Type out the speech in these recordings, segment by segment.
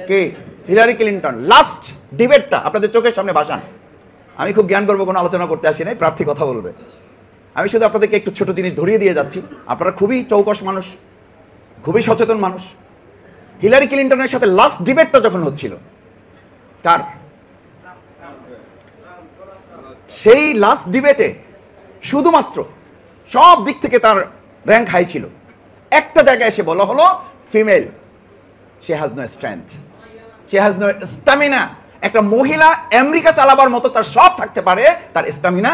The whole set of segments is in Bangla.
কে? Hillary Clinton. লাস্ট ডিবেটটা আপনাদের চোখের সামনে ভাসান। আমি খুব জ্ঞান গর্ব কোনো আলোচনা করতে আসি নাই, প্রার্থী কথা বলবে। আমি শুধু আপনাদেরকে একটু ছোট জিনিস ধরিয়ে দিয়ে যাচ্ছি। আপনারা খুবই চৌকস মানুষ, খুবই সচেতন মানুষ। হিলারি ক্লিনটনের সাথে লাস্ট ডিবেটটা যখন হচ্ছিল, কার? সেই লাস্ট ডিবেটে শুধুমাত্র সব দিক থেকে তার র্যাঙ্ক হাই ছিল। একটা জায়গায় এসে বলা হলো female, she has no strength, she has no stamina. একটা মহিলা আমেরিকা চালাবার মতো তার সব থাকতে পারে, তার স্ট্যামিনা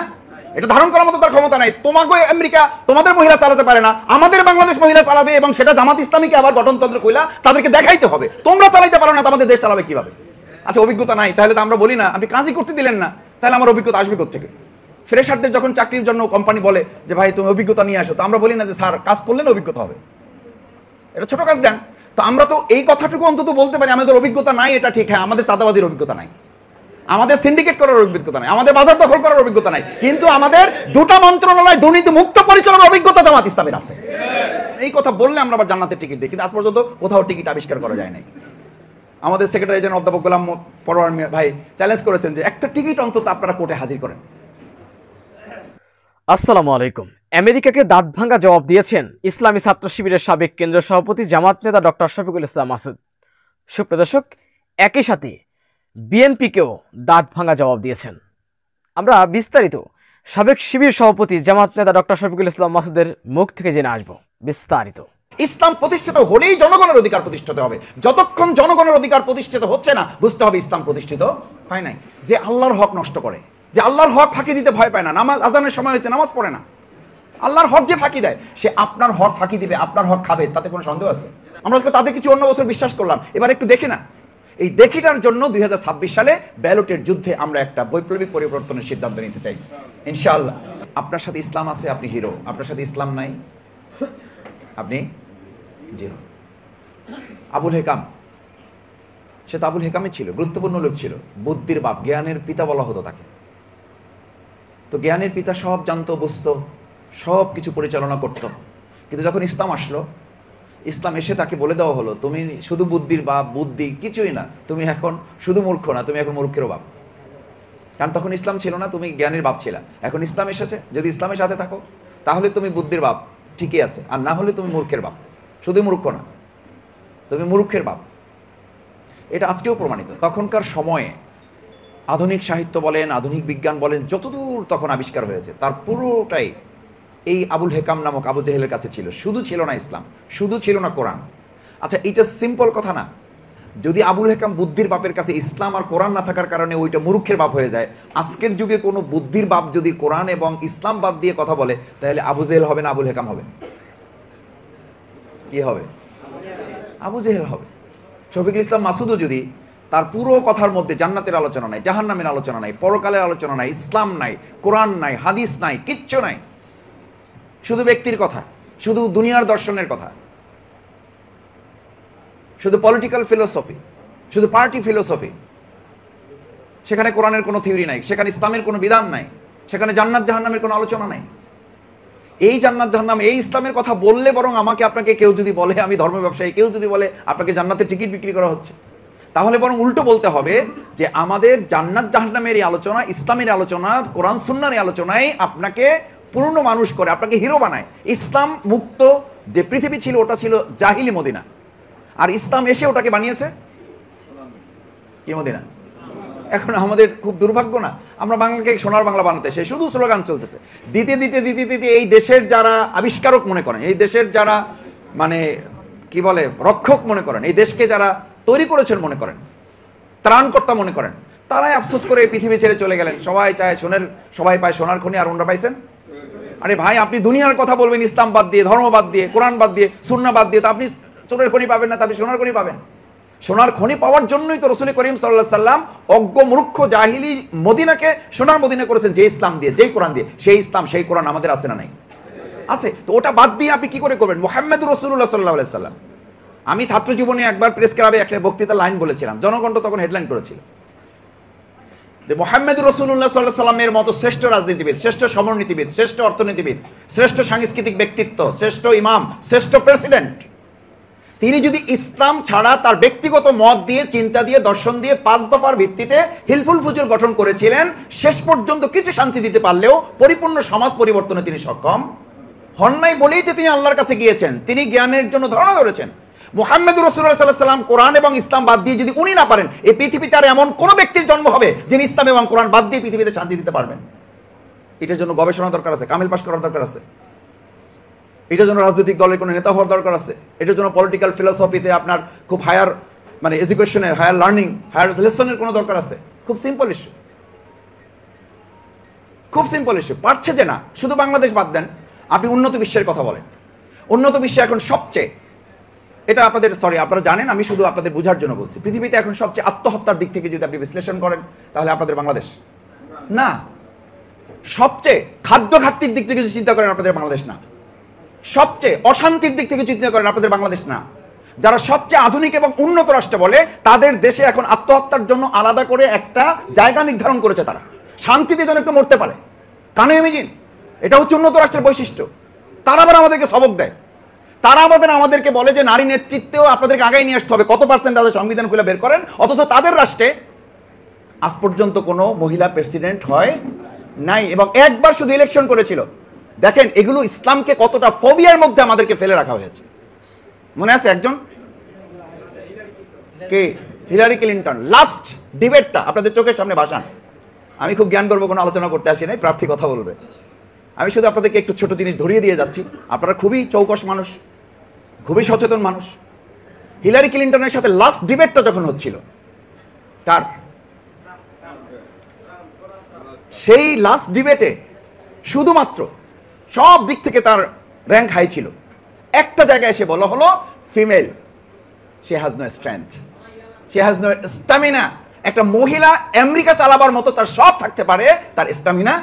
এটা ধারণ করার মতো তার ক্ষমতা নাই। তোমাকে আমেরিকা তোমাদের মহিলা চালাতে পারে না, আমাদের বাংলাদেশ মহিলা চালাবে, এবং সেটা জামাত ইসলামীকে আবার গঠনতন্ত্র কইলা তাদেরকে দেখাইতে হবে। তোমরা চালাইতে পারো না, তোমাদের দেশ চালাবে কিভাবে? আচ্ছা, অভিজ্ঞতা নাই, তাহলে তো আমরা বলি না আপনি কাজই করতে দিলেন না, তাহলে আমার অভিজ্ঞতা আসবে কোত্থেকে? ফ্রেশারদের যখন চাকরির জন্য কোম্পানি বলে যে ভাই তুমি অভিজ্ঞতা নিয়ে আসো, তো আমরা বলি না যে স্যার কাজ করলে না অভিজ্ঞতা হবে, এটা ছোট কাজ দেন। তো আমরা তো এই কথাটুকু অন্তত বলতে পারি আমাদের অভিজ্ঞতা নাই, এটা ঠিক। হ্যাঁ, আমাদের চাঁদাবাজির অভিজ্ঞতা নাই, আমাদের সিন্ডিকেট করার অভিজ্ঞতা নাই, আমাদের বাজার দখল করার অভিজ্ঞতা নাই, কিন্তু আমাদের দুটো মন্ত্রণালয় দুর্নীতি মুক্ত পরিচালনার অভিজ্ঞতা জামাত ইসলামের আছে। এই কথা বললে আমরা আবার জান্নাতের টিকিট দিই, কিন্তু আজ পর্যন্ত কোথাও টিকিট আবিষ্কার করা যায় নাই। আমাদের সেক্রেটারি জেনারেল অধ্যাপক গোলাম পরোয়ার ভাই চ্যালেঞ্জ করেছেন যে একটা টিকিট অন্তত আপনারা কোর্টে হাজির করেন। আসসালামু আলাইকুম। আমেরিকাকে দাঁত ভাঙ্গা জবাব দিয়েছেন ইসলামী ছাত্র শিবিরের সাবেক কেন্দ্রীয় সভাপতি জামাত নেতা ডক্টর শফিকুল ইসলাম মাসুদ। সুপ্রদর্শক, একই সাথে বিএনপিকেও দাঁত ভাঙ্গা জবাব দিয়েছেন। আমরা বিস্তারিত সাবেক শিবির সভাপতি জামাত নেতা ডক্টর শফিকুল ইসলাম মাসুদের মুখ থেকে জেনে আসবো বিস্তারিত। ইসলাম প্রতিষ্ঠিত হলেই জনগণের অধিকার প্রতিষ্ঠিত হবে। যতক্ষণ জনগণের অধিকার প্রতিষ্ঠিত হচ্ছে না, বুঝতে হবে ইসলাম প্রতিষ্ঠিত হয় নাই। যে আল্লাহর হক নষ্ট করে, যে আল্লাহর হক ফাঁকি দিতে ভয় পায় না, নামাজ আজানের সময় হয়েছে নামাজ পড়ে না, আল্লাহর হক যে ফাঁকি দেয়, সে আপনার হক ফাঁকি দিবে, আপনার হক খাবে, তাতে কোনো সন্দেহ আছে? আমরা তাদের কিছু অন্য বছর বিশ্বাস করলাম, এবার একটু দেখি না। এই দেখিটার জন্য 2026 সালে ব্যালটের যুদ্ধে আমরা একটা বৈপ্লবিক পরিবর্তনের সিদ্ধান্ত নিতে চাই ইনশাআল্লাহ। আপনার সাথে ইসলাম আছে, আপনি হিরো। আপনার সাথে ইসলাম নাই, আপনি জিরো। আবুল হেকাম, সে তো আবুল হেকামই ছিল, গুরুত্বপূর্ণ লোক ছিল, বুদ্ধির বাপ, জ্ঞানের পিতা বলা হতো তাকে। তো জ্ঞানের পিতা সব জানতো, বুঝতো, সব কিছু পরিচালনা করত। কিন্তু যখন ইসলাম আসলো, ইসলাম এসে তাকে বলে দেওয়া হলো তুমি শুধু বুদ্ধির বাপ, বুদ্ধি কিছুই না, তুমি এখন শুধু মূর্খ না, তুমি এখন মূর্খেরও বাপ। কারণ তখন ইসলাম ছিল না, তুমি জ্ঞানের বাপ ছিলা। এখন ইসলাম এসেছে, যদি ইসলামের সাথে থাকো তাহলে তুমি বুদ্ধির বাপ ঠিকই আছে, আর না হলে তুমি মূর্খের বাপ। শুধু মূর্খ না, তুমি মূর্খের বাপ। এটা আজকেও প্রমাণিত। তখনকার সময়ে আধুনিক সাহিত্য বলেন, আধুনিক বিজ্ঞান বলেন, যতদূর তখন আবিষ্কার হয়েছে তার পুরোটাই এই আবুল হেকাম নামক আবু জেহেলের কাছে ছিল। শুধু ছিল না ইসলাম, শুধু ছিল না কোরআন। আচ্ছা, এটা সিম্পল কথা না? যদি আবুল হেকাম বুদ্ধির বাপের কাছে ইসলাম আর কোরআন না থাকার কারণে ওইটা মূর্খের বাপ হয়ে যায়, আজকের যুগে কোনো বুদ্ধির বাপ যদি কোরআন এবং ইসলাম বাদ দিয়ে কথা বলে, তাহলে আবু জেহেল হবে না আবুল হেকাম হবে? কি হবে? আবু জেহেল হবে। শফিকুল ইসলাম মাসুদও যদি তার পুরো কথার মধ্যে জান্নাতের আলোচনা নাই, জাহান্নামের আলোচনা নাই, পরকালের আলোচনা নাই, ইসলাম নাই, কোরআন নাই, হাদিস নাই, কিচ্ছু নাই, শুধু ব্যক্তির কথা, শুধু দুনিয়ার দর্শনের কথা, শুধু পলিটিক্যাল ফিলোসফি, শুধু পার্টি ফিলোসফি, সেখানে কোরআনের কোনো থিওরি নাই, সেখানে ইসলামের কোনো বিধান নাই, সেখানে জান্নাত জাহান্নামের কোনো আলোচনা নাই। এই জান্নাত জাহান্নাম, এই ইসলামের কথা বললে বরং আমাকে আপনাকে কেউ যদি বলে আমি ধর্ম ব্যবসায়ী, কেউ যদি বলে আপনাকে জান্নাতের টিকিট বিক্রি করা হচ্ছে, তাহলে বরং উল্টো বলতে হবে যে আমাদের জান্নাত জাহান্নামের এই আলোচনা, ইসলামের আলোচনা, কোরআন সুন্নাহর এই আলোচনায় আপনাকে পূর্ণ মানুষ করে, আপনাকে হিরো বানায়। ইসলাম মুক্ত যে পৃথিবী ছিল ওটা ছিল জাহিলি মদিনা, আর ইসলাম এসে ওটাকে বানিয়েছে কি মদিনা? এখন আমাদের খুব দুর্ভাগ্য না, আমরা বাংলাকে সোনার বাংলা বানাতে সে শুধু স্লোগান চলতেছে। দিতে দিতে দিতে দিতে এই দেশের যারা আবিষ্কারক মনে করেন, এই দেশের যারা মানে কি বলে রক্ষক মনে করেন, এই দেশকে যারা তৈরি করেছেন মনে করেন, ত্রাণকর্তা মনে করেন, তারাই আফসোস করে এই পৃথিবী ছেড়ে চলে গেলেন। সবাই চায় সোনার, সবাই পায় সোনার খনি, আর ওনারা পাইছেন। আরে ভাই, আপনি দুনিয়ার কথা বলবেন ইসলাম বাদ দিয়ে, ধর্ম বাদ দিয়ে, কোরআন বাদ দিয়ে, সুন্নাহ বাদ দিয়ে, তো আপনি সোনার খনি পাবেন না, তা আপনি সোনার খনি পাবেন। সোনার খনি পাওয়ার জন্যই তো রাসূল করিম সাল্লাল্লাহু আলাইহি সাল্লাম অজ্ঞ মূর্খ জাহিলি মদিনাকে সোনার মদিনা করেছেন, যে ইসলাম দিয়ে, যেই কোরআন দিয়ে। সেই ইসলাম, সেই কোরআন আমাদের আছে না নাই? আছে। তো ওটা বাদ দিয়ে আপনি কি করে করবেন? মুহাম্মদুর রাসূলুল্লাহ সাল্লাল্লাহু আলাইহি সাল্লাম। আমি ছাত্র জীবনে একবার প্রেস ক্লাবে একটা বক্তৃতা লাইন বলেছিলাম, জনকণ্ঠ তখন হেডলাইন করেছিল যে মুহাম্মদুর রাসূলুল্লাহ সাল্লাল্লাহু আলাইহি সাল্লামের মতো শ্রেষ্ঠ রাজনীতিবিদ, শ্রেষ্ঠ সমরনীতিবিদ, শ্রেষ্ঠ অর্থনীতিবিদ, শ্রেষ্ঠ সাংস্কৃতিক ব্যক্তিত্ব, শ্রেষ্ঠ ইমাম, শ্রেষ্ঠ প্রেসিডেন্ট তিনি যদি ইসলাম ছাড়া তার ব্যক্তিগত মত দিয়ে, চিন্তা দিয়ে, দর্শন দিয়ে 5 দফার ভিত্তিতে হিলফুল ফুজুল গঠন করেছিলেন, শেষ পর্যন্ত কিছু শান্তি দিতে পারলেও পরিপূর্ণ সমাজ পরিবর্তনে তিনি সক্ষম হন নাই বলেই তো তিনি আল্লাহর কাছে গিয়েছেন। তিনি জ্ঞানের জন্য ধর্ণা ধরেছেন। মুহাম্মদ রাসূলুল্লাহ সাল্লাল্লাহু আলাইহি ওয়াসাল্লাম কোরআন এবং ইসলাম বাদ দিয়ে যদি উনি না পারেন, এই পৃথিবীতে আর এমন কোন ব্যক্তির জন্ম হবে যিনি ইসলাম এবং কোরআন বাদ দিয়ে পৃথিবীতে শান্তি দিতে পারবেন? এটার জন্য গবেষণা দরকার আছে, কামিল পাশ করার দরকার আছে, এটার জন্য রাজনৈতিক দলের কোনো নেতা হওয়ার দরকার আছে, এটার জন্য পলিটিক্যাল ফিলোসফিতে আপনার খুব হায়ার এডুকেশনের, হায়ার লার্নিং, হায়ার লেসনের কোনো দরকার আছে। খুব সিম্পল ইস্যু, খুব সিম্পল ইস্যু। পারছে যে না, শুধু বাংলাদেশ বাদ দেন, আপনি উন্নত বিশ্বের কথা বলেন। উন্নত বিশ্বে এখন সবচেয়ে, এটা আপনারা জানেন, আমি শুধু আপনাদের বোঝার জন্য বলছি, পৃথিবীতে এখন সবচেয়ে আত্মহত্যার দিক থেকে যদি আপনি বিশ্লেষণ করেন তাহলে আপনাদের বাংলাদেশ না। সবচেয়ে খাদ্য ঘাটতির দিক থেকে যদি চিন্তা করেন আপনাদের বাংলাদেশ না। সবচেয়ে অশান্তির দিক থেকে চিন্তা করেন আপনাদের বাংলাদেশ না। যারা সবচেয়ে আধুনিক এবং উন্নত রাষ্ট্র বলে, তাদের দেশে এখন আত্মহত্যার জন্য আলাদা করে একটা জায়গা নির্ধারণ করেছে। তারা শান্তিতে যেন একটু মরতে পারে। কানে ইমেজিন, এটা হচ্ছে উন্নত রাষ্ট্রের বৈশিষ্ট্য। তারা আবার আমাদেরকে সবক দেয়। তারা আমাদেরকে বলে যে নারী নেতৃত্বেও আপনাদেরকে আগে নিয়ে আসতে হবে। কত পার্সেন্ট আছে সংবিধান খুলে বের করেন, অথচ তাদের রাষ্ট্রে আজ পর্যন্ত কোনো মহিলা প্রেসিডেন্ট হয় নাই, এবং একবার শুধু ইলেকশন করেছিল। দেখেন এগুলো ইসলামকে কতটা ফোবিয়ার মধ্যে আমাদেরকে ফেলে রাখা হয়েছে। মনে আছে একজন কে, হিলারি ক্লিন্টন, লাস্ট ডিবেটটা আপনাদের চোখের সামনে ভাসান। আমি খুব জ্ঞান গর্ব কোনো আলোচনা করতে আসি নাই, প্রার্থী কথা বলবে। আমি শুধু আপনাদেরকে একটু ছোট জিনিস ধরিয়ে দিয়ে যাচ্ছি। আপনারা খুবই চৌকস মানুষ, খুবই সচেতন মানুষ। হিলারি ক্লিন্টনের সাথে লাস্ট ডিবেটটা যখন হচ্ছিল, কার, সেই লাস্ট ডিবেটে শুধুমাত্র সব দিক থেকে তার র্যাঙ্ক হাই ছিল। একটা জায়গায় এসে বলা হলো female, she has no strength, she has no stamina. একটা মহিলা আমেরিকা চালাবার মতো তার সব থাকতে পারে, তার স্ট্যামিনা,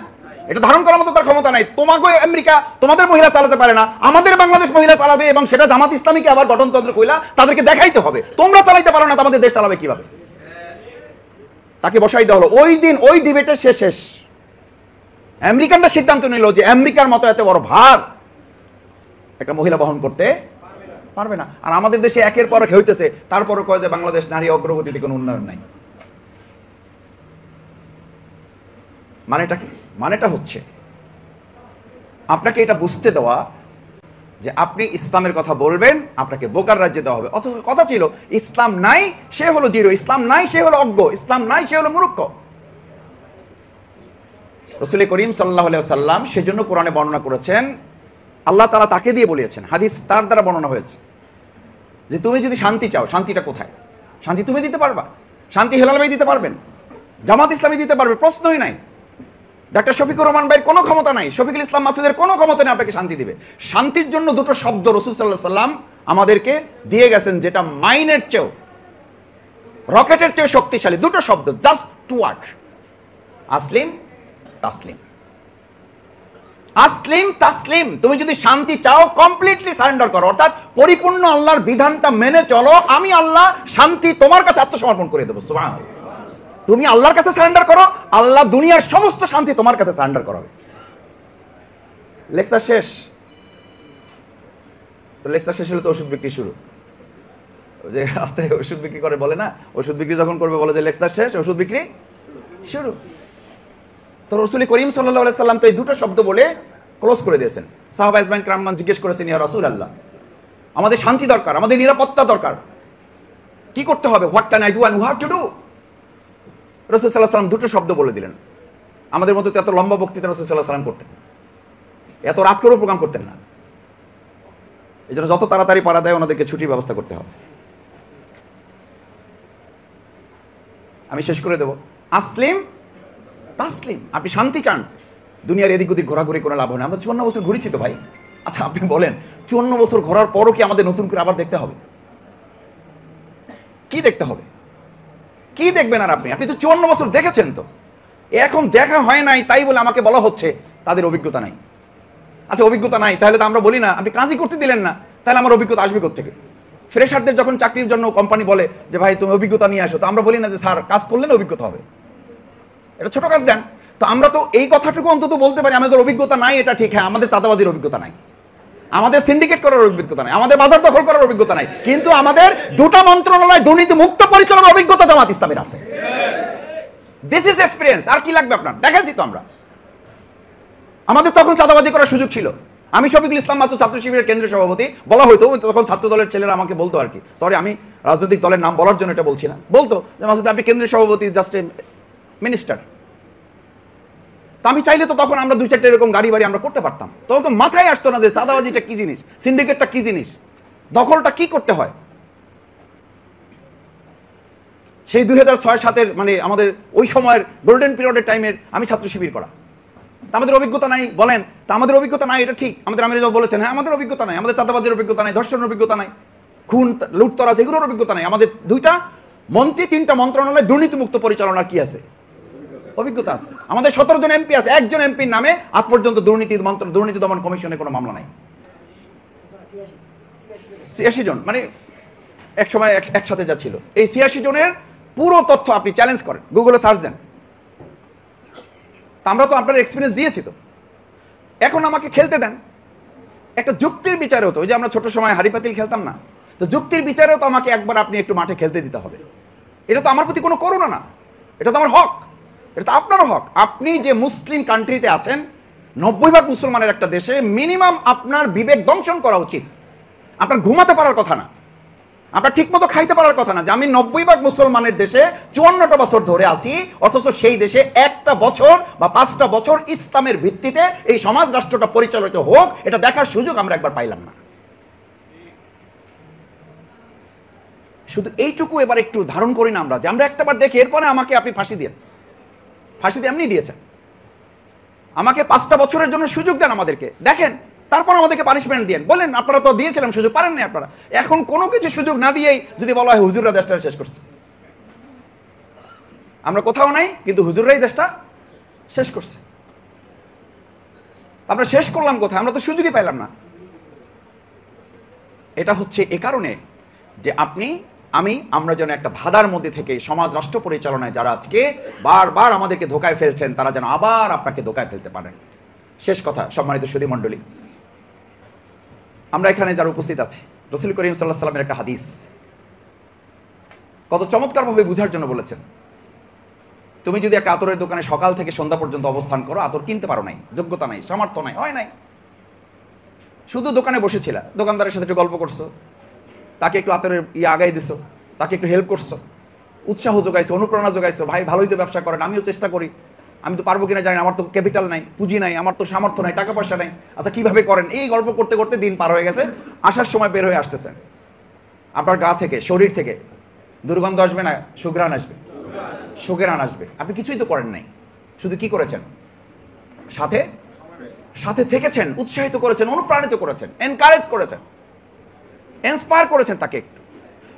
এটা ধারণ করার মতো তার ক্ষমতা নাই। তোমাকে আমেরিকা, তোমাদের মহিলা চালাতে পারে না, আমাদের বাংলাদেশ মহিলা চালাবে, এবং সেটা জামাত ইসলামীকে আবার গঠনতন্ত্র কইলা তাদেরকে দেখাইতে হবে। তোমরা চালাইতে পারো না, আমাদের দেশ চালাবে কিভাবে? তাকে বসাই দেওয়া হলো। ওই দিন ওই ডিবেটে শেষ আমেরিকানরা সিদ্ধান্ত নিল যে আমেরিকার মতো এত বড় ভার একটা মহিলা বহন করতে পারবে না। আর আমাদের দেশে একের পর এক হইতেছে, তারপরও কয় যে বাংলাদেশ নারী অগ্রগতিতে কোনো উন্নয়ন নাই। মানেটা কি? মানেটা হচ্ছে আপনাকে এটা বুঝতে দেওয়া যে আপনি ইসলামের কথা বলবেন, আপনাকে বোকার রাজ্যে দেওয়া হবে। অথচ কথা ছিল ইসলাম নাই সে হলো জিরো, ইসলাম নাই সে হলো অজ্ঞ, ইসলাম নাই সে হলো মূর্খ। রাসূল করিম সাল্লাল্লাহু আলাইহি ওয়াসাল্লাম সেজন্য কোরআনে বর্ণনা করেছেন, আল্লাহ তাআলা তাকে দিয়ে বলিয়েছেন, হাদিস তার দ্বারা বর্ণনা হয়েছে যে তুমি যদি শান্তি চাও, শান্তিটা কোথায়? শান্তি তুমি দিতে পারবা? শান্তি হেলাল ভাই দিতে পারবেন, জামাত ইসলামী দিতে পারবে, প্রশ্নই নাই। ডাক্তার শফিকুর রহমান ভাইয়ের কোনো ক্ষমতা নাই, শফিকুল ইসলাম মাসুদের কোনো ক্ষমতা নেই আপনাকে শান্তি দিবে। শান্তির জন্য দুটো শব্দ রাসূল সাল্লাল্লাহু আলাইহি ওয়াসাল্লাম আমাদেরকে দিয়ে গেছেন, যেটা মাইনের চেয়েও, রকেটের চেয়ে শক্তিশালী। দুটো শব্দ, just two word, আসলিম Taslim. আসলিম Taslim. তুমি যদি শান্তি চাও, কমপ্লিটলি সারেন্ডার করো, অর্থাৎ পরিপূর্ণ আল্লাহর বিধানটা মেনে চলো। আমি আল্লাহ শান্তি তোমার কাছে আত্মসমর্পণ করে দেবো। সুবহানাল্লাহ। তুমি আল্লাহর কাছে সারেন্ডার করো, আল্লাহ দুনিয়ার সমস্ত শান্তি তোমার কাছে সারেন্ডার করাবে। লেকচার শেষ তো, লেকচার শেষ হলে তো ওষুধ বিক্রি শুরু। যে আস্তে ওষুধ বিক্রি করে বলে না, ওষুধ বিক্রি যখন করবে বলে যে লেকচার শেষ, ওষুধ বিক্রি শুরু। তো রাসূল করিম সাল্লাল্লাহু আলাইহি সাল্লাম তো এই দুটো শব্দ বলে ক্লোজ করে দিয়েছেন। সাহাবা ইজমাইন কিরামগণ জিজ্ঞেস করেছেন, ইয়া রাসূলুল্লাহ, আমাদের শান্তি দরকার, আমাদের নিরাপত্তা দরকার, কি করতে হবে? What can I do and what to do? রাসূল সাল্লাল্লাহু আলাইহি সাল্লাম দুটো শব্দ বলে দিলেন। আমাদের মতো এত লম্বা বক্তৃতা রাসূল সাল্লাল্লাহু আলাইহি সাল্লাম করতেন, এত রাত করেও প্রোগ্রাম করতেন না। এই জন্য যত তাড়াতাড়ি পারা দেয় ওনাদেরকে ছুটির ব্যবস্থা করতে হবে। আমি শেষ করে দেব। আসলিম তাসলিম। আপনি শান্তি চান, দুনিয়ার এদিক ওদিক ঘোরাঘুরি করে লাভ হয় না। আমরা 54 বছর ঘুরেছি তো ভাই। আচ্ছা আপনি বলেন, 54 বছর ঘোরার পরও কি আমাদের নতুন করে আবার দেখতে হবে? কি দেখতে হবে? কি দেখবেন? আর আপনি তো 54 বছর দেখেছেন। তো এখন দেখা হয় নাই তাই বলে আমাকে বলা হচ্ছে তাদের অভিজ্ঞতা নাই। আচ্ছা অভিজ্ঞতা নাই, তাহলে তো আমরা বলি না আপনি কাজই করতে দিলেন না, তাহলে আমার অভিজ্ঞতা আসবে কোত্থেকে? ফ্রেশারদের যখন চাকরির জন্য কোম্পানি বলে যে ভাই তুমি অভিজ্ঞতা নিয়ে আসো, তো আমরা বলি না যে স্যার কাজ করলেন অভিজ্ঞতা হবে, এটা ছোট কাজ দেন। তো আমরা তো এই কথাটুকু অন্তত বলতে পারি, আমাদের অভিজ্ঞতা নাই, এটা ঠিক। হ্যাঁ, আমাদের চাঁদাবাজির অভিজ্ঞতা নাই, আমাদের সিন্ডিকেট করার অভিজ্ঞতা নাই, আমাদের বাজার দখল করার অভিজ্ঞতা নাই, কিন্তু আমাদের দুটো মন্ত্রণালয় দুর্নীতি মুক্ত পরিচালনার অভিজ্ঞতা জামাত ইসলামের আছে। This is experience. আর কি লাগবে আপনার? দেখাচ্ছি তো আমরা। আমাদের তখন চাঁদাবাজি করার সুযোগ ছিল। আমি শফিকুল ইসলাম মাসুদ ছাত্র শিবিরের কেন্দ্রীয় সভাপতি, বলা হয়তো তখন ছাত্র দলের ছেলেরা আমাকে বলতো আর কি, সরি আমি রাজনৈতিক দলের নাম বলার জন্য এটা বলছি না, বলতো যে মাসুদ আপনি কেন্দ্রীয় সভাপতি, জাস্ট এ মিনিস্টার। তা আমি চাইলে তো তখন আমরা 2-4টা এরকম গাড়ি বাড়ি আমরা করতে পারতাম। তখন তো মাথায় আসতো না যে চাঁদাবাজিটা কি জিনিস, সিন্ডিকেটটা কি জিনিস, দখলটা কি করতে হয়। সেই 2006-07 মানে আমাদের ওই সময়ের গোল্ডেন পিরিয়ডের টাইমের আমি ছাত্র শিবির করা। তা আমাদের অভিজ্ঞতা নাই বলেন? তা আমাদের অভিজ্ঞতা নাই, এটা ঠিক। আমাদের আমির বলেছেন, হ্যাঁ আমাদের অভিজ্ঞতা নাই, আমাদের চাঁদাবাজির অভিজ্ঞতা নাই, ধর্ষণের অভিজ্ঞতা নাই, খুন লুটতরাজ এগুলোর অভিজ্ঞতা নাই। আমাদের 2টা মন্ত্রী 3টা মন্ত্রণালয় দুর্নীতিমুক্ত পরিচালনার কি আছে? অভিজ্ঞতা আছে। আমাদের 17 জন এমপি আছে, একজন এমপির নামে আজ পর্যন্ত দুর্নীতি দমন কমিশনে কোনো মামলা নাই। 86 জন, মানে এক সময় একসাথে যা ছিল, এই 86 জনের পুরো তথ্য আপনি চ্যালেঞ্জ করেন, গুগলে সার্চ দেন। আমরা তো আপনার এক্সপিরিয়েন্স দিয়েছি তো, এখন আমাকে খেলতে দেন। একটা যুক্তির বিচারে হতো, ওই যে আমরা ছোট সময় হাড়ি পাতিল খেলতাম না, তো যুক্তির বিচারেও তো আমাকে একবার আপনি একটু মাঠে খেলতে দিতে হবে। এটা তো আমার প্রতি কোনো করুণা না, এটা তো আমার হক, এটা তো আপনারও হক। আপনি যে মুসলিম কান্ট্রিতে আছেন, 90% মুসলমানের একটা দেশে, মিনিমাম আপনার বিবেক দংশন করা উচিত। আপনার ঘুমাতে পারার কথা না, আপনার ঠিক মতো খাইতে পারার কথা না, যে আমি 90% মুসলমানের দেশে 54টা বছর ধরে আছি, অথচ সেই দেশে 1টা বছর বা 5টা বছর ইসলামের ভিত্তিতে এই সমাজ রাষ্ট্রটা পরিচালিত হোক, এটা দেখার সুযোগ আমরা একবার পাইলাম না। শুধু এইটুকু এবার একটু ধারণ করি না আমরা, যে আমরা একটাবার দেখি, এরপরে আমাকে আপনি ফাঁসি দিয়ে এমনি দিয়েছেন, আমাকে 5টা বছরের জন্য সুযোগ দেন, আমাদেরকে দেখেন, তারপর আমাদেরকে পানিশমেন্ট দিয়েন। বলেন আপনারা তো দিয়েছিলাম সুযোগ, পারেন না আপনারা। এখন কোনো কিছু সুযোগ না দিয়েই যদি বলা হয় হুজুররা দেশটা শেষ করছে, আমরা কোথাও নাই, কিন্তু হুজুররাই দেশটা শেষ করছে। আমরা শেষ করলাম কোথায়? আমরা তো সুযোগই পাইলাম না। এটা হচ্ছে এ কারণে যে আমরা যেন একটা ধাঁধার মধ্যে থেকে সমাজ রাষ্ট্র পরিচালনায় যারা আজকে বারবার আমাদেরকে ধোকায় ফেলছেন, তারা যেন আবার আপনাকে ধোকায় ফেলতে পারেন। শেষ কথা, সম্মানিত সুধী মণ্ডলী, আমরা এখানে যারা উপস্থিত আছি, রাসূল করিম সাল্লাল্লাহু আলাইহি ওয়াসাল্লামের একটা হাদিস কত চমৎকারভাবে বুঝার জন্য বলেছেন। তুমি যদি একটা আতরের দোকানে সকাল থেকে সন্ধ্যা পর্যন্ত অবস্থান করো, আতর কিনতে পারো নাই, যোগ্যতা নাই, সামর্থ্য নাই, হয় নাই, শুধু দোকানে বসেছিল, দোকানদারের সাথে একটু গল্প করছো, তাকে একটু আতরের আগাই দিছো, তাকে একটু হেল্প করছো, উৎসাহ যোগাইছো, অনুপ্রেরণা যোগাইছো, ভাই ভালোই তো ব্যবসা করেন, আমিও চেষ্টা করি, আমি তো পারবো কিনা জানি না, আমার তো ক্যাপিটাল নাই, পুঁজি নাই, আমার তো সামর্থ্য নাই, টাকা পয়সা নাই, আচ্ছা কিভাবে করেন, এই গল্প করতে করতে দিন পার হয়ে গেছে। আসার সময় বের হয়ে আসতেছেন, আপনার গা থেকে, শরীর থেকে দুর্গন্ধ আসবে না, সুঘ্রাণ আসবে, সুঘ্রাণ আসবে, আপনি কিছুই তো করেন নাই, শুধু কি করেছেন? সাথে সাথে থেকেছেন, উৎসাহিত করেছেন, অনুপ্রাণিত করেছেন, এনকারেজ করেছেন, ইন্সপায়ার করেছেন তাকে একটু।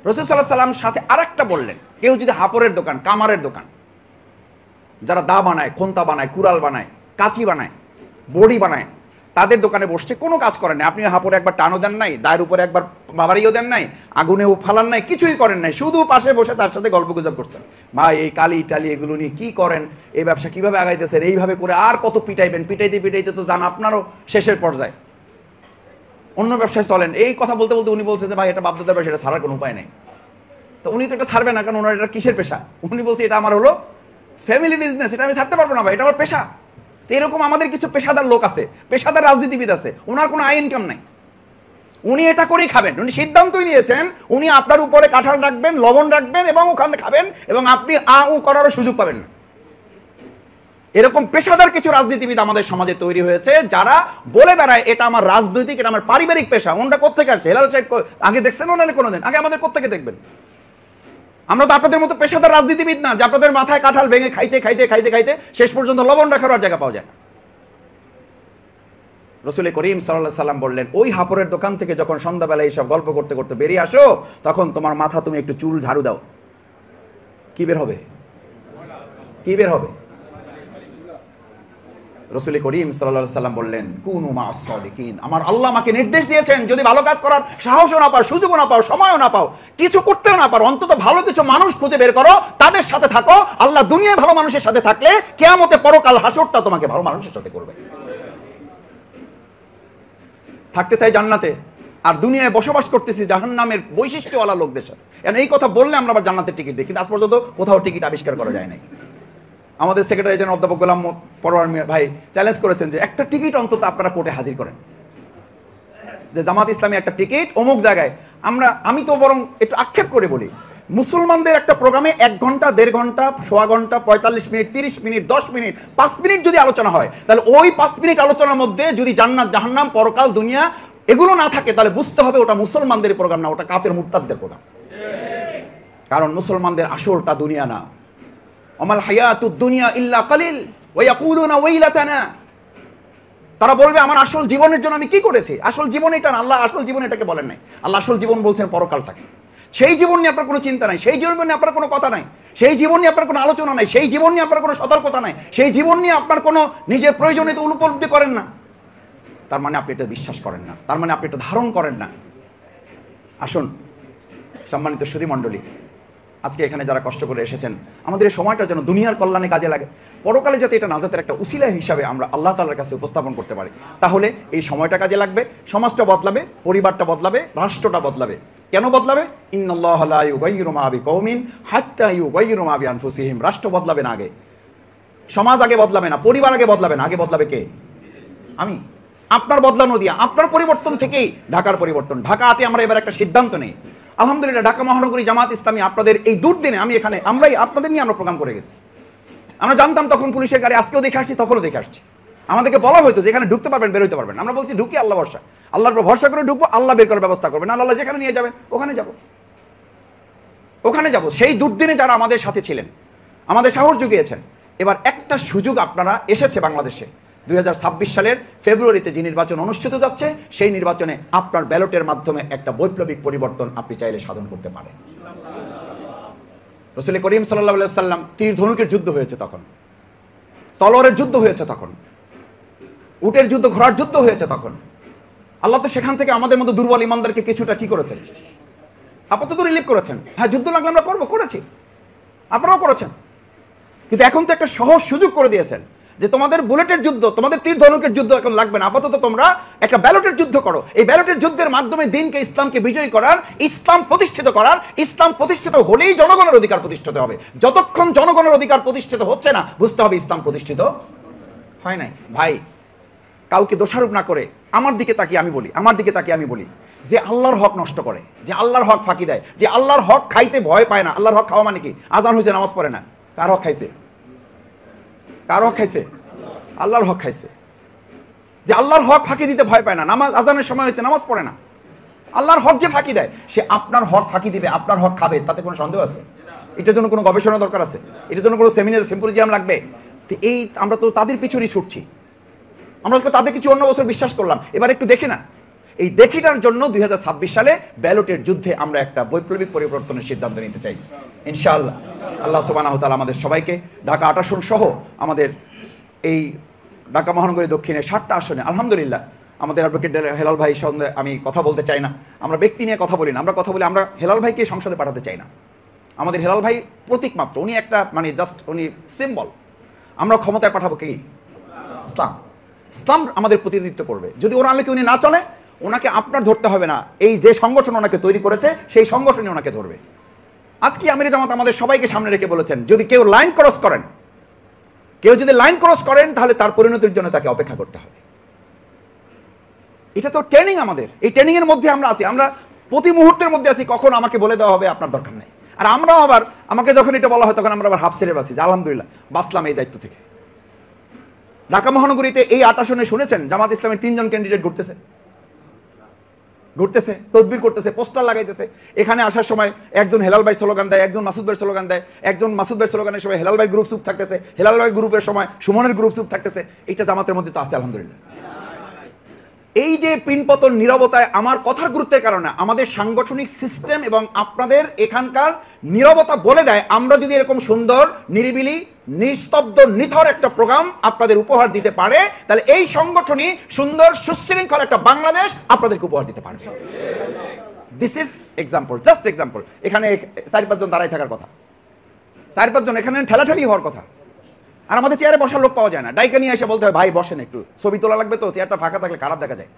রাসূল সাল্লাল্লাহু আলাইহি ওয়াসাল্লাম সাথে আরেকটা বললেন, কেউ যদি হাপড়ের দোকান, কামারের দোকান, যারা দা বানায়, খন্তা বানায়, কুড়াল বানায়, কাঁচি বানায়, বড়ি বানায়, তাদের দোকানে বসছে, কোনো কাজ করেন নাই, আপনি হাপড়ে একবার টানও দেন নাই, দায়ের উপরে একবার বাবারিও দেন নাই, আগুনেও ফালান নাই, কিছুই করেন নাই, শুধু পাশে বসে তার সাথে গল্প গুজব করছেন, ভাই এই কালি টালি এগুলো নিয়ে কি করেন, এই ব্যবসা কিভাবে আগাইতেছেন, এইভাবে করে আর কত পিটাইবেন, পিটাইতে পিটাইতে তো জান আপনারও শেষের পর্যায়ে, অন্য ব্যবসায় চলেন। এই কথা বলতে বলতে উনি বলছে যে ভাই এটা বাপদাদার ব্যবসা, এটা ছাড়ার কোনো উপায় নেই। তো উনি তো এটা ছাড়বে না, কারণ ওনার এটা কিসের পেশা? উনি বলছে এটা আমার হলো ফ্যামিলি বিজনেস, এটা আমি ছাড়তে পারবো না ভাই, এটা আমার পেশা। তো এরকম আমাদের কিছু পেশাদার লোক আছে, পেশাদার রাজনীতিবিদ আছে, ওনার কোনো আয় ইনকাম নাই, উনি এটা করেই খাবেন, উনি সিদ্ধান্তই নিয়েছেন উনি আপনার উপরে কাঁঠাল রাখবেন, লবণ রাখবেন এবং ওখানে খাবেন, এবং আপনি করারও সুযোগ পাবেন না। এরকম পেশাদার কিছু রাজনীতিবিদ আমাদের সমাজে তৈরি হয়েছে, যারা বলে বেড়ায় এটা আমার রাজনৈতিক, এটা আমার পারিবারিক পেশা। ওনারা কোত্থেকে আসছে? হেলাল সাহেব আগে দেখছেন ওনারা কোনোদিন? আগে আমাদের কোত্থেকে দেখবেন? আমরা তো আপনাদের মতো পেশাদার রাজনীতিবিদ না যে আপনাদের মাথায় কাঁঠাল ভেঙে খাইতে খাইতে খাইতে খাইতে শেষ পর্যন্ত লবণ রাখার আর জায়গা পাওয়া যায় না। রাসূল করিম সাল্লাল্লাহু আলাইহি সাল্লাম বললেন, ওই হাপড়ের দোকান থেকে যখন সন্ধ্যাবেলা এইসব গল্প করতে করতে বেরিয়ে আসো, তখন তোমার মাথা তুমি একটু চুল ঝাড়ু দাও, কি বের হবে? কি বের হবে? রাসূল করিম সাল্লাল্লাহু আলাইহি সাল্লাম বললেন, কুনু মা'আস সাদিকিন। আমার আল্লাহ আমাকে নির্দেশ দিয়েছেন, যদি ভালো কাজ করার সাহসও না পাও, সুযোগও না পাও, সময়ও না পাও, কিছু করতেও না পারো, অন্তত ভালো কিছু মানুষ খুঁজে বের করো, তাদের সাথে থাকো। আল্লাহ দুনিয়ায় ভালো মানুষের সাথে থাকলে কিয়ামতে পরকাল হাসরটা তোমাকে ভালো মানুষের সাথে করবে। থাকতে চাই জান্নাতে, আর দুনিয়ায় বসবাস করতেছি জাহান্নামের বৈশিষ্ট্যওয়ালা লোকদের সাথে। এই কথা বললে আমরা আবার জান্নাতের টিকিট দিই, কিন্তু আজ পর্যন্ত কোথাও টিকিট আবিষ্কার করা যায় নাই। আমাদের সেক্রেটারি জেনারেল অধ্যাপক গোলাম পরোয়ার ভাই চ্যালেঞ্জ করেছেন যে একটা টিকিট অন্তত আপনারা কোর্টে হাজির করেন, যে জামাত ইসলামী একটা টিকিট অমুক জায়গায়। আমি তো বরং একটু আক্ষেপ করে বলি, মুসলমানদের একটা প্রোগ্রামে 1 ঘন্টা 1.5 ঘন্টা সোয়া ঘন্টা 45 মিনিট 30 মিনিট 10 মিনিট 5 মিনিট যদি আলোচনা হয়, তাহলে ওই 5 মিনিট আলোচনার মধ্যে যদি জান্নাত জাহান্নাম পরকাল দুনিয়া এগুলো না থাকে, তাহলে বুঝতে হবে ওটা মুসলমানদের প্রোগ্রাম না, ওটা কাফের মুরতাদদের প্রোগ্রাম। কারণ মুসলমানদের আসলটা দুনিয়া না। আমাল হায়াতুদ দুনিয়া ইল্লা কালিল ওয়া ইয়াকুলুনা ওয়াইলাতানা, তারা বলবে আমার আসল জীবনের জন্য আমি কি করেছি। আসল জীবন এটা না, আল্লাহ আসল জীবন এটাকে বলেন নাই। আল্লাহ আসল জীবন বলছেন পরকালটাকে। সেই জীবন নিয়ে আপনার কোনো চিন্তা নাই, সেই জীবন নিয়ে আপনার কোনো কথা নাই, সেই জীবন নিয়ে আপনার কোনো আলোচনা নাই, সেই জীবন নিয়ে আপনার কোনো সতর্কতা নাই, সেই জীবন নিয়ে আপনার কোনো নিজের প্রয়োজনীয়তা উপলব্ধি করেন না। তার মানে আপনি এটা বিশ্বাস করেন না, তার মানে আপনি এটা ধারণ করেন না। আসুন সম্মানিত সুধী মণ্ডলী, আজকে এখানে যারা কষ্ট করে এসেছেন, আমাদের এই সময়টা যেন দুনিয়ার কল্যাণে কাজে লাগে, পরকালে যাতে এটা নাজাতের একটা উসিলা হিসাবে আমরা আল্লাহ তাআলার কাছে উপস্থাপন করতে পারি। তাহলে এই সময়টা কাজে লাগবে, সমাজটা বদলাবে, পরিবারটা বদলাবে, রাষ্ট্রটা বদলাবে। কেন বদলাবে? ইন্নাল্লাহা লা ইউগাইয়িরু মা বিকওমিন হাত্তা ইউগাইয়িরু মা বিআনফুসিহিম। রাষ্ট্র বদলাবে না আগে, সমাজ আগে বদলাবে না, পরিবার আগে বদলাবে না, আগে বদলাবে কে? আমি। আপনার বদলানো দিয়া, আপনার পরিবর্তন থেকেই ঢাকার পরিবর্তন। ঢাকাতে আমরা এবার একটা সিদ্ধান্ত নেই। আলহামদুলিল্লাহ, ঢাকা মহানগরী জামাত ইসলামী আপনাদের এই দুর্দিনে আমরাই আপনাদের নিয়ে আমরা প্রোগ্রাম করে গেছি। আমরা জানতাম তখন পুলিশের গাড়ি, আজকেও দেখে আসছি, তখনও দেখে আসছি। আমাদেরকে বলা হয়তো যে এখানে ঢুকতে পারবেন, বের হইতে পারবেন। আমরা বলছি ঢুকি আল্লাহ ভরসা, আল্লাহর উপর ভরসা করে ঢুকবো, আল্লাহ বের করার ব্যবস্থা করবেন। আল্লাহ যেখানে নিয়ে যাবেন ওখানে যাব, ওখানে যাব। সেই দুর্দিনে যারা আমাদের সাথে ছিলেন, আমাদের সাহস জুগিয়েছেন। এবার একটা সুযোগ আপনারা এসেছে বাংলাদেশে, 2026 সালের ফেব্রুয়ারিতে যে নির্বাচন অনুষ্ঠিত যাচ্ছে, সেই নির্বাচনে আপনার ব্যালটের মাধ্যমে একটা বৈপ্লবিক পরিবর্তন আপনি চাইলে সাধন করতে পারেন। রাসূল করিম সাল্লাল্লাহু আলাইহি সাল্লাম, তীর ধনুকের যুদ্ধ হয়েছে তখন, তলোয়ারের যুদ্ধ হয়েছে তখন, উটের যুদ্ধ, ঘোড়ার যুদ্ধ হয়েছে তখন। আল্লাহ তো সেখান থেকে আমাদের মতো দুর্বল ইমানদারকে কিছুটা কি করেছেন? আপাতত রিলিফ করেছেন। হ্যাঁ, যুদ্ধ লাগলে আমরা করেছি, আপনারাও করেছেন। কিন্তু এখন তো একটা সহজ সুযোগ করে দিয়েছেন যে তোমাদের বুলেটের যুদ্ধ, তোমাদের তীর ধনুকের যুদ্ধ এখন লাগবে না, আপাতত তোমরা একটা ব্যালটের যুদ্ধ করো। এই ব্যালটের যুদ্ধের মাধ্যমে দিনকে, ইসলামকে বিজয়ী করার, ইসলাম প্রতিষ্ঠিত করার। ইসলাম প্রতিষ্ঠিত হলেই জনগণের অধিকার প্রতিষ্ঠিত হবে। যতক্ষণ জনগণের অধিকার প্রতিষ্ঠিত হচ্ছে না, বুঝতে হবে ইসলাম প্রতিষ্ঠিত হয় নাই। ভাই, কাউকে দোষারোপ না করে আমার দিকে তাকিয়ে আমি বলি, যে আল্লাহর হক নষ্ট করে, যে আল্লাহর হক ফাঁকি দেয়, যে আল্লাহর হক খাইতে ভয় পায় না। আল্লাহর হক খাওয়া মানে কি? আজান হয়েছে নামাজ পড়ে না, কার হক খাইছে? কার হক খাইছে? আল্লাহর হক খাইছে। যে আল্লাহর হক ফাঁকি দিতে ভয় পায় না, নামাজ আজানের সময় হয়েছে নামাজ পড়ে না, আল্লাহর হক যে ফাঁকি দেয়, সে আপনার হক ফাঁকি দিবে, আপনার হক খাবে, তাতে কোনো সন্দেহ আছে? এটার জন্য কোনো গবেষণা দরকার আছে? এটার জন্য কোনো সেমিনার, সিম্পোজিয়াম লাগবে? এই আমরা তো তাদের পিছনেই ছুটছি। আমরা তো তাদের কিছু অন্য বছর বিশ্বাস করলাম, এবার একটু দেখি না। এই দেখিটার জন্য 2026 সালে ব্যালটের যুদ্ধে আমরা একটা বৈপ্লবিক পরিবর্তনের সিদ্ধান্ত নিতে চাই ইনশাআল্লাহ। আল্লাহ সুবহানাহু ওয়া তাআলা আমাদের সবাইকে ঢাকা 8 আসন সহ আমাদের এই ঢাকা মহানগরী দক্ষিণে 7টা আসনে আলহামদুলিল্লাহ আমাদের অ্যাডভোকেট হেলাল ভাই সঙ্গে আমি কথা বলতে চাই না। আমরা ব্যক্তি নিয়ে কথা বলি না, আমরা কথা বলি, আমরা হেলাল ভাইকে সংসদে পাঠাতে চাই না। আমাদের হেলাল ভাই প্রতীক মাত্র, উনি একটা জাস্ট উনি সিম্বল। আমরা ক্ষমতায় পাঠাবো কি? ইসলাম। ইসলাম আমাদের প্রতিনিধিত্ব করবে। যদি ওর আলোকে উনি না চলে, ওনাকে আপনার ধরতে হবে না, এই যে সংগঠন ওনাকে তৈরি করেছে সেই সংগঠনই ওনাকে ধরবে। আজকে আমির জামাত আমাদের সবাইকে সামনে রেখে বলেছেন, যদি কেউ লাইন ক্রস করেন, তাহলে তার পরিণতির জন্য তাকে অপেক্ষা করতে হবে। এটা তো ট্রেনিং আমাদের, এই ট্রেনিং এর মধ্যে আমরা আছি, আমরা প্রতি মুহূর্তের মধ্যে আছি, কখন আমাকে বলে দেওয়া হবে আপনার দরকার নেই। আর আমরাও আবার আমাকে যখন এটা বলা হয় তখন আমরা আবার হাফ ছেড়ে বাঁচি, আলহামদুলিল্লাহ বাঁচলাম এই দায়িত্ব থেকে। ঢাকা মহানগরীতে এই 8 আসনে শুনেছেন জামাত ইসলামের 3 জন ক্যান্ডিডেট ঘুরতেছে, তদবির করতেছে, পোস্টার লাগাইতেছে। এখানে আসার সময় একজন হেলাল ভাই স্লোগান দেয়, একজন মাসুদ ভাই স্লোগান দেয়, একজন মাসুদ ভাই স্লোগানের সময় হেলাল ভাই গ্রুপ চুপ থাকতেছে, হেলাল ভাই গ্রুপের সময় সুমনের গ্রুপ চুপ থাকতেছে। এটা জামাতের মধ্যে তো আছে আলহামদুলিল্লাহ। এই যে পিনপতন, নীরবতায় আমার কথার গুরুত্বের কারণে আমাদের সাংগঠনিক সিস্টেম এবং আপনাদের এখানকার নীরবতা বলে দেয়, আমরা যদি এরকম সুন্দর, নিরিবিলি, নিস্তব্ধ, নিথর একটা প্রোগ্রাম আপনাদের উপহার দিতে পারে, তাহলে এই সংগঠনই সুন্দর, সুশৃঙ্খল একটা বাংলাদেশ আপনাদেরকে উপহার দিতে পারে। This is example, just example. এখানে 4-5 জন দাঁড়াই থাকার কথা, 4-5 জন এখানে ঠেলাঠেলি হওয়ার কথা। আর আমাদের চেয়ারে বসার লোক পাওয়া যায় না, ডাইকে নিয়ে এসে বলতে হয় ভাই বসেন, একটু ছবি তোলা লাগবে তো, চেয়ারটা ফাঁকা থাকলে খারাপ দেখা যায়।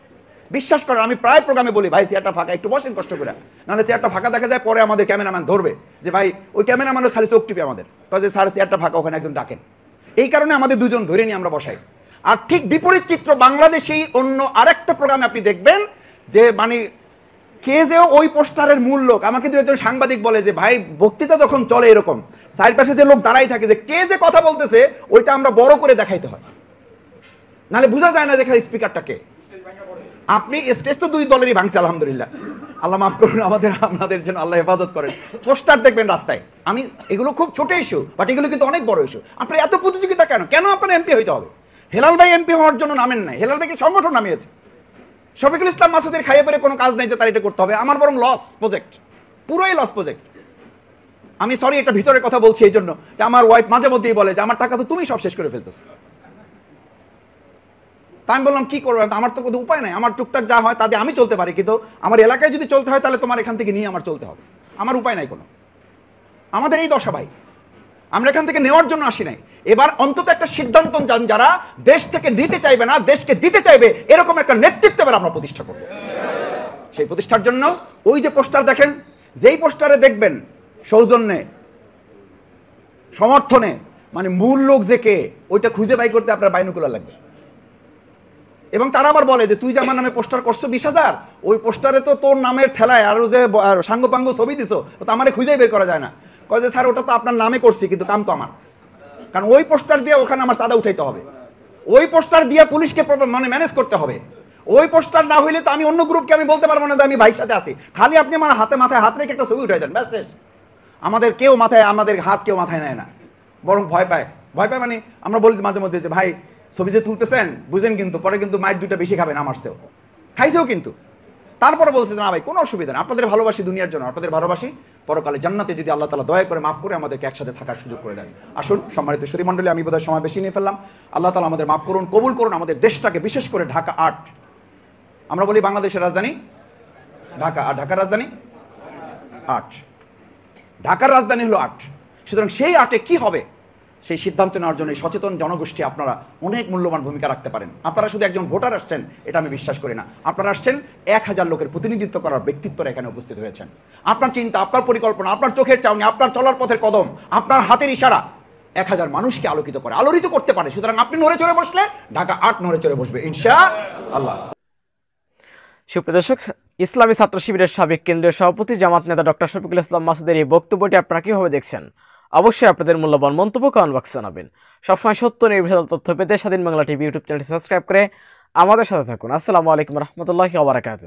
বিশ্বাস করেন, আমি প্রায় প্রোগ্রামে বলি ভাই চেয়ারটা ফাঁকা, একটু বসেন কষ্ট করে, নাহলে চেয়ারটা ফাঁকা দেখা যায়, পরে আমাদের ক্যামেরাম্যান ধরবে যে ভাই ওই ক্যামেরাম্যানের খালি চোখ টিপে আমাদের যে স্যার চেয়ারটা ফাঁকা, ওখানে একজন ডাকেন। এই কারণে আমাদের দুজন ধরে নিয়ে আমরা বসাই। আর ঠিক বিপরীত চিত্র বাংলাদেশেই অন্য আরেকটা প্রোগ্রামে আপনি দেখবেন যে মানে কে যে ওই পোস্টারের মূল লোক। আমাকে দু একজন সাংবাদিক বলে যে ভাই বক্তৃতা যখন চলে এরকম সাইড পাশে যে লোক দাঁড়াই থাকে, যে কে যে কথা বলতেছে ওইটা আমরা বড় করে দেখাইতে হয়, নাহলে বোঝা যায় না যে এখানে স্পিকারটা কে। আপনি স্টেজ তো দুই দলেরই ভাঙছে আলহামদুলিল্লাহ, আল্লাহ মাফ করুন আপনাদের জন্য, আল্লাহ হেফাজত করেন। পোস্টার দেখবেন রাস্তায়, আমি এগুলো খুব ছোট ইস্যু, বাট এগুলো কিন্তু অনেক বড় ইস্যু। আপনার এত প্রতিযোগিতা কেন? কেন আপনার এমপি হইতে হবে? হেলাল ভাই এমপি হওয়ার জন্য নামেন নাই, হেলাল ভাইকে সংগঠন নামিয়েছে। শফিকুল ইসলাম মাসুদের খাইয়ে পরে কোনো কাজ নেই যে তার এটা করতে হবে, আমার বরং লস প্রজেক্ট, পুরোই লস প্রজেক্ট। আমি সরি একটা ভিতরের কথা বলছি এই জন্য যে আমার ওয়াইফ মাঝে মধ্যেই বলে যে আমার টাকা তো তুমি সব শেষ করে ফেলতেছো। তা আমি বললাম কি করবো, আমার তো কোনো উপায় নাই, আমার টুকটাক যা হয় তাতে আমি চলতে পারি, কিন্তু আমার এলাকায় যদি চলতে হয় তাহলে তোমার এখান থেকে নিয়ে আমার চলতে হবে, আমার উপায় নাই কোনো। আমাদের এই দশা ভাই, আমরা এখান থেকে নেওয়ার জন্য আসি নাই। এবার অন্তত একটা সিদ্ধান্ত যান, যারা দেশ থেকে নিতে চাইবে না দেশকে দিতে চাইবে, এরকম একটা নেতৃত্ব এবার আমরা প্রতিষ্ঠা করবো। সেই প্রতিষ্ঠার জন্য ওই যে পোস্টার দেখেন, যেই পোস্টারে দেখবেন সৌজন্যে সমর্থনে মানে মূল লোক যে কে, ওইটা খুঁজে বাই করতে আপনার বাইনোকুলার লাগবে। এবং তারা আবার বলে যে তুই যে আমার নামে পোস্টার করছো 20,000, ওই পোস্টারে তো তোর নামের ঠেলায় আরো যে সাঙ্গপাঙ্গ ছবি দিছো, তো আমারে খুঁজেই বের করা যায় না। কয় যে স্যার ওটা তো আপনার নামে করছি, কিন্তু কাম তো আমার, কারণ ওই পোস্টার দিয়ে ওখানে আমার চাঁদা উঠাইতে হবে, ওই পোস্টার দিয়ে পুলিশকে মানে ম্যানেজ করতে হবে। ওই পোস্টার না হইলে তো আমি অন্য গ্রুপকে আমি বলতে পারবো না যে আমি ভাইয়ের সাথে আছি। খালি আপনি আমার মাথায় হাত রেখে একটা ছবি উঠাই দেন, ব্যাস শেষ। আমাদের কেউ মাথায়, আমাদের হাত কেউ মাথায় নেয় না, বরং ভয় পায় মানে আমরা বলি মাঝে মধ্যে যে ভাই ছবি যে তুলতেছেন বুঝেন, কিন্তু পরে কিন্তু মাইক দুইটা বেশি খাবেন, আমার চেয়েও খাইছেও, কিন্তু তারপরে বলছে না ভাই কোনো অসুবিধা নেই, আপনাদের ভালোবাসি দুনিয়ার জন্য, আপনাদের ভালোবাসি পরকালে জান্নাতে যদি আল্লাহ তাআলা দয়া করে মাফ করে আমাদেরকে একসাথে থাকার সুযোগ করে দেন। আসুন সম্মানিত সুধী মণ্ডলী, আমি বোধহয় সময় বেশি নিয়ে ফেললাম, আল্লাহ তাআলা আমাদের মাফ করুন, কবুল করুন আমাদের দেশটাকে, বিশেষ করে ঢাকা 8। আমরা বলি বাংলাদেশের রাজধানী ঢাকা, আর ঢাকার রাজধানী 8, ঢাকার রাজধানী হলো 8। সুতরাং সেই 8-এ কি হবে সেই সিদ্ধান্ত নেওয়ার জন্য সচেতন জনগোষ্ঠী আপনারা অনেক মূল্যবান ভূমিকা রাখতে পারেন। আপনারা শুধু একজন ভোটার আসছেন এটা আমি বিশ্বাস করি না, আপনারা আসছেন 1000 লোকের প্রতিনিধিত্ব করার ব্যক্তিত্বরা এখানে উপস্থিত হয়েছেন। আপনার চিন্তা, আপনার পরিকল্পনা, আপনার চোখের চাউনি, আপনার চলার পথের কদম, আপনার হাতের ইশারা 1000 মানুষকে আলোকিত করে, আলোড়িত করতে পারে। সুতরাং আপনি নড়ে চড়ে বসলে ঢাকা 8 নড়ে চড়ে বসবে ইনশাআল্লাহ। সুপ্রিয় দর্শক, ইসলামী ছাত্র শিবিরের সাবেক কেন্দ্রীয় সভাপতি জামাত নেতা ডক্টর শফিকুল ইসলাম মাসুদের এই বক্তব্যটি আপনারা কিভাবে দেখছেন? অবশ্যই আপনাদের মূল্যবান মন্তব্য কমেন্ট বক্সে জানাবেন। সবসময় সত্য নির্ভেজাল তথ্য পেতে স্বাধীন বাংলা টিভি ইউটিউব চ্যানেলটি সাবস্ক্রাইব করে আমাদের সাথে থাকুন। আসসালামু আলাইকুম রহমতুল্লাহি ওয়া বারাকাতুহু।